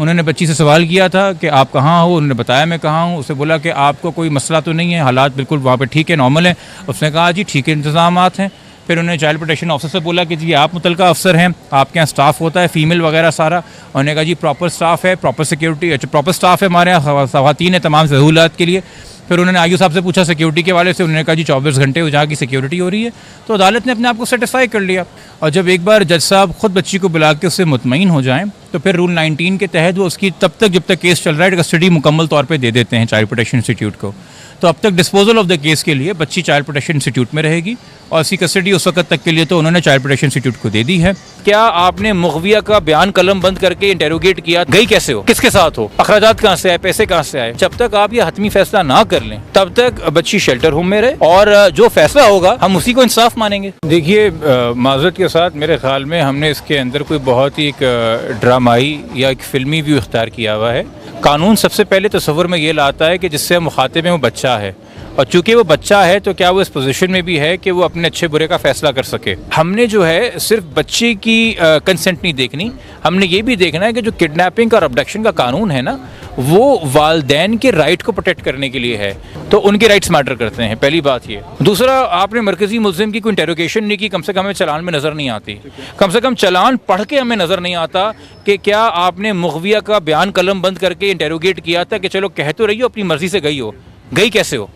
उन्होंने बच्ची से सवाल किया था कि आप कहाँ हो, उन्होंने बताया मैं कहाँ हूँ। उससे बोला कि आपको कोई मसला तो नहीं है, हालात बिल्कुल वहाँ पे ठीक है, नॉर्मल है। उसने कहा जी ठीक है, इंतज़ामात हैं। फिर उन्होंने चाइल्ड प्रोटेक्शन ऑफिसर से बोला कि जी आप मुतलका अफसर हैं, आपके यहाँ स्टाफ होता है फीमेल वगैरह सारा। उन्होंने कहा जी प्रॉपर स्टाफ है, प्रॉपर सिक्योरिटी, अच्छा प्रॉपर स्टाफ है हमारे यहाँ, ख़वातीन है तमाम सहूलत के लिए। फिर उन्होंने आयु साहब से पूछा सिक्योरिटी के वाले से, उन्होंने कहा जी 24 घंटे जहाँ की सिक्योरिटी हो रही है। तो अदालत ने अपने आप को सेटिस्फाई कर लिया। और जब एक बार जज साहब ख़ुद बच्ची को बुला के उससे मुतमईन हो जाएं तो फिर रूल 19 के तहत वो उसकी तब तक जब तक केस चल रहा है कस्टडी मुकम्मल तौर पे दे देते हैं चाइल्ड प्रोटेक्शन इंस्टीट्यूट को। तो अब तक डिस्पोजल ऑफ द केस के लिए बच्ची चाइल्ड प्रोटेक्शन इंस्टीट्यूट में रहेगी और इसकी कस्टडी उस वक्त तक के लिए तो उन्होंने चाइल्ड प्रोटेक्शन इंस्टीट्यूट को दे दी है। क्या आपने मुगविया का बयान कलम बंद करके इंटेरोगेट किया? गई कैसे हो, किसके साथ हो, अखराजात कहाँ से आए, पैसे कहाँ से आए? जब तक आप ये हतमी फैसला ना कर लें तब तक बच्ची शेल्टर होम में रहे और जो फैसला होगा हम उसी को इंसाफ मानेंगे। देखिए माजरत के साथ मेरे ख्याल में हमने इसके अंदर कोई बहुत ही एक ड्रामाई या एक फिल्मी व्यू इख्तियार किया हुआ है। कानून सबसे पहले तस्वुर में ये लाता है कि जिससे हम मुखातिब हैं वो बच्चा है, और चूंकि वो बच्चा है तो क्या वो इस पोजीशन में भी है कि वो अपने अच्छे बुरे का फैसला कर सके। हमने जो है सिर्फ बच्चे की कंसेंट नहीं देखनी, हमने ये भी देखना है कि जो किडनैपिंग और अबडक्शन का कानून है ना वो वालदैन के राइट को प्रोटेक्ट करने के लिए है, तो उनके राइट्स मैटर करते हैं, पहली बात ये। दूसरा, आपने मरकजी मुल्जिम की कोई इंटेरोगेशन नहीं की, कम से कम हमें चलान में नज़र नहीं आती, कम से कम चलान पढ़ के हमें नज़र नहीं आता कि क्या आपने मुगविया का बयान कलम बंद करके इंटेरोगेट किया था कि चलो कह तो रही हो अपनी मर्जी से गई हो, गई कैसे हो,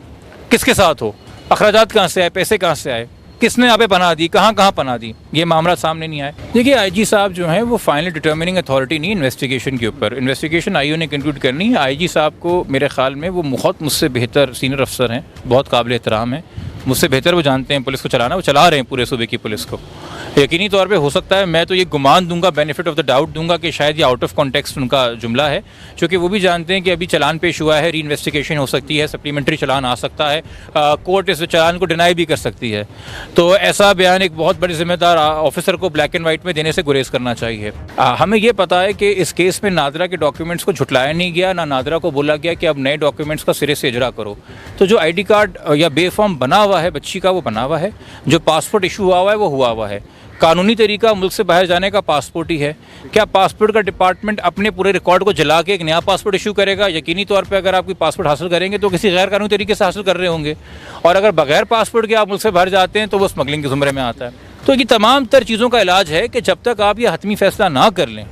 किसके साथ हो, अखराजात कहाँ से आए, पैसे कहाँ से आए, किसने यहाँ पे पनाह दी, कहाँ कहाँ पनाह दी, ये मामला सामने नहीं आए। देखिए आईजी साहब जो हैं वो फाइनल डिटर्मिनिंग अथॉरिटी नहीं इन्वेस्टिगेशन के ऊपर, इन्वेस्टिगेशन आईओ ने कंक्लूड करनी है। आईजी साहब को मेरे ख्याल में वो बहुत मुझसे बेहतर सीनियर अफसर हैं, बहुत काबिल एहतराम हैं, मुझसे बेहतर वो जानते हैं पुलिस को चलाना, वो चला रहे हैं पूरे सूबे की पुलिस को। यकीनी तौर पे हो सकता है, मैं तो ये गुमान दूंगा, बेनिफिट ऑफ द डाउट दूंगा कि शायद ये आउट ऑफ कॉन्टेक्स्ट उनका जुमला है, क्योंकि वो भी जानते हैं कि अभी चलान पेश हुआ है, री इन्वेस्टिगेशन हो सकती है, सप्लीमेंट्री चलान आ सकता है, कोर्ट इस चलान को डिनाई भी कर सकती है। तो ऐसा बयान एक बहुत बड़े जिम्मेदार ऑफिसर को ब्लैक एंड वाइट में देने से गुरेज करना चाहिए। हमें ये पता है कि इस केस में नादरा के डॉक्यूमेंट्स को झुटलाया नहीं गया, ना नादरा को बोला गया कि अब नए डॉक्यूमेंट्स का सिरे से इजरा करो। तो जो ID कार्ड या बेफॉर्म बना हुआ है बच्ची का वो बना हुआ है, जो पासपोर्ट इशू हुआ हुआ है वो हुआ हुआ है। कानूनी तरीका मुल्क से बाहर जाने का पासपोर्ट ही है। क्या पासपोर्ट का डिपार्टमेंट अपने पूरे रिकॉर्ड को जला के एक नया पासपोर्ट इशू करेगा? यकीनी तौर पे अगर आप कोई पासपोर्ट हासिल करेंगे तो किसी गैर कानूनी तरीके से हासिल कर रहे होंगे, और अगर बगैर पासपोर्ट के आप मुल्क से बाहर जाते हैं तो वो स्मगलिंग के ज़ुमरे में आता है। तो ये तमाम तर चीज़ों का इलाज है कि जब तक आप ये हतमी फैसला ना कर लें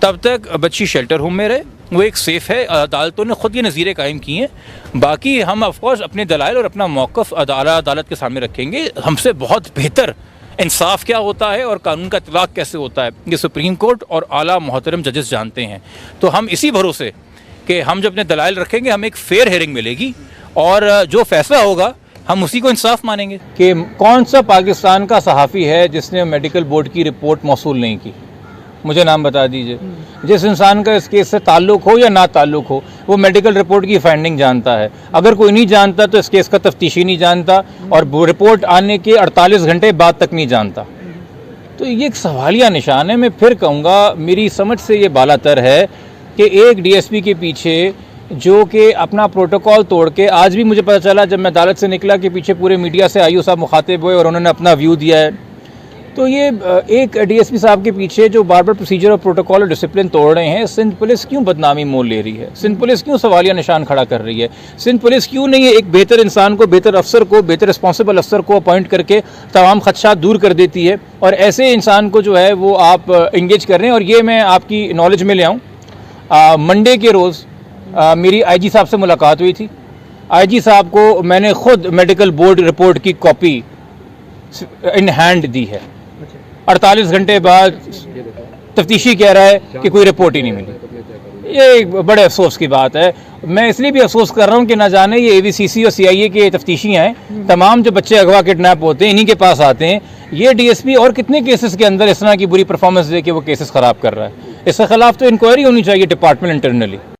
तब तक बच्ची शेल्टर होम में रहे, वो एक सेफ़ है। अदालतों ने ख़ुद ये नज़ीरें कायम की हैं। बाकी हम ऑफकोर्स अपने दलाइल और अपना मौक़िफ़ अदालत के सामने रखेंगे। हमसे बहुत बेहतर इंसाफ क्या होता है और कानून का इत्तलाक़ कैसे होता है ये सुप्रीम कोर्ट और आला मोहतरम जजेस जानते हैं। तो हम इसी भरोसे कि हम जब अपने दलाइल रखेंगे हमें एक फ़ेयर हेयरिंग मिलेगी और जो फ़ैसला होगा हम उसी को इंसाफ मानेंगे। कि कौन सा पाकिस्तान का सहाफ़ी है जिसने मेडिकल बोर्ड की रिपोर्ट मौसूल नहीं की, मुझे नाम बता दीजिए। जिस इंसान का इस केस से ताल्लुक़ हो या ना ताल्लुक़ हो वो मेडिकल रिपोर्ट की फाइंडिंग जानता है। अगर कोई नहीं जानता तो इस केस का तफ्तीशी नहीं जानता और रिपोर्ट आने के 48 घंटे बाद तक नहीं जानता। तो ये एक सवालिया निशान है। मैं फिर कहूँगा मेरी समझ से ये बालातर है कि एक DSP के पीछे जो कि अपना प्रोटोकॉल तोड़ के, आज भी मुझे पता चला जब मैं अदालत से निकला कि पीछे पूरे मीडिया से आईओ साहब मुखातिब हुए और उन्होंने अपना व्यू दिया है। तो ये एक DSP साहब के पीछे जो बार बार प्रोसीजर और प्रोटोकॉल और डिसिप्लिन तोड़ रहे हैं, सिंध पुलिस क्यों बदनामी मोल ले रही है, सिंध पुलिस क्यों सवालिया निशान खड़ा कर रही है, सिंध पुलिस क्यों नहीं है एक बेहतर इंसान को, बेहतर अफसर को, बेहतर रिस्पॉन्सिबल अफसर को अपॉइंट करके तमाम खदशात दूर कर देती है, और ऐसे इंसान को जो है वो आप इंगेज कर रहे हैं। और ये मैं आपकी नॉलेज में ले आऊँ, मंडे के रोज़ मेरी IG साहब से मुलाकात हुई थी। IG साहब को मैंने ख़ुद मेडिकल बोर्ड रिपोर्ट की कॉपी इन हैंड दी है। 48 घंटे बाद तफ्तीशी कह रहा है कि कोई रिपोर्ट ही नहीं मिली। ये एक बड़े अफसोस की बात है। मैं इसलिए भी अफसोस कर रहा हूँ कि ना जाने ये AVCC और CIA के तफ्तीशी हैं, तमाम जो बच्चे अगवा किडनैप होते हैं इन्हीं के पास आते हैं। ये DSP और कितने केसेस के अंदर इस तरह की बुरी परफॉर्मेंस दे के वो केसेस ख़राब कर रहा है। इसके खिलाफ तो इंक्वायरी होनी चाहिए डिपार्टमेंट इंटरनली।